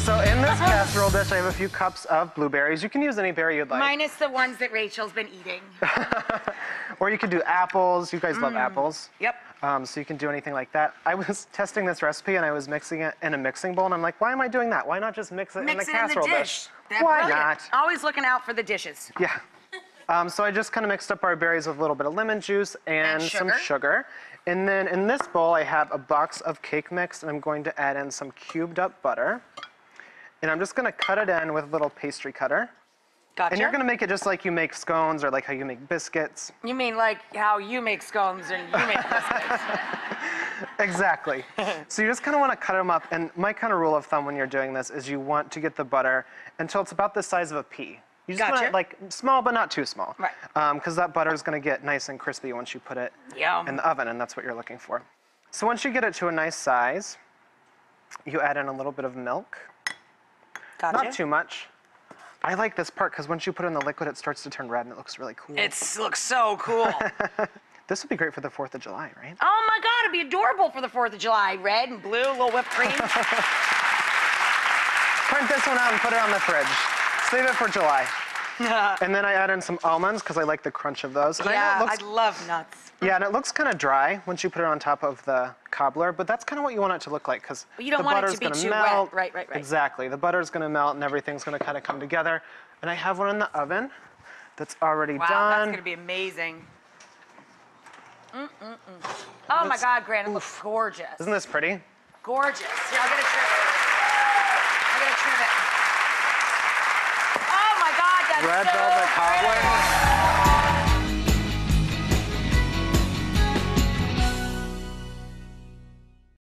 So in this casserole dish, I have a few cups of blueberries. You can use any berry you'd like. Minus the ones that Rachel's been eating. Or you could do apples. You guys love apples. Yep. So you can do anything like that. I was testing this recipe and I was mixing it in a mixing bowl and I'm like, why am I doing that? Why not just mix it in the casserole dish? Why not? Always looking out for the dishes. Yeah. So I just kind of mixed up our berries with a little bit of lemon juice and some sugar. And then in this bowl, I have a box of cake mix and I'm going to add in some cubed up butter. And I'm just going to cut it in with a little pastry cutter. Gotcha. And you're going to make it just like you make scones or like how you make biscuits. You mean like how you make scones and you make biscuits? Exactly. So you just kind of want to cut them up. And my kind of rule of thumb when you're doing this is you want to get the butter until it's about the size of a pea. You just want it like small, but not too small. Right. Because that butter is going to get nice and crispy once you put it in the oven, and that's what you're looking for. So once you get it to a nice size, you add in a little bit of milk. Gotcha. Not too much. I like this part because once you put it in the liquid, it starts to turn red and it looks really cool. It looks so cool. This would be great for the 4th of July, right? Oh my God, it'd be adorable for the 4th of July. Red and blue, a little whipped cream. Print this one out and put it on the fridge. Save it for July. And then I add in some almonds because I like the crunch of those. And yeah, I love nuts. Yeah, and it looks kind of dry once you put it on top of the cobbler, but that's kind of what you want it to look like because you don't want it to be too wet. Right. Exactly. The butter's going to melt and everything's going to kind of come together. And I have one in the oven that's already done. Wow, that's going to be amazing. Oh my God, Grant, it looks gorgeous. Isn't this pretty? Gorgeous. Here, I'll get a trim. Oh my God, that's Red so velvet cobbler.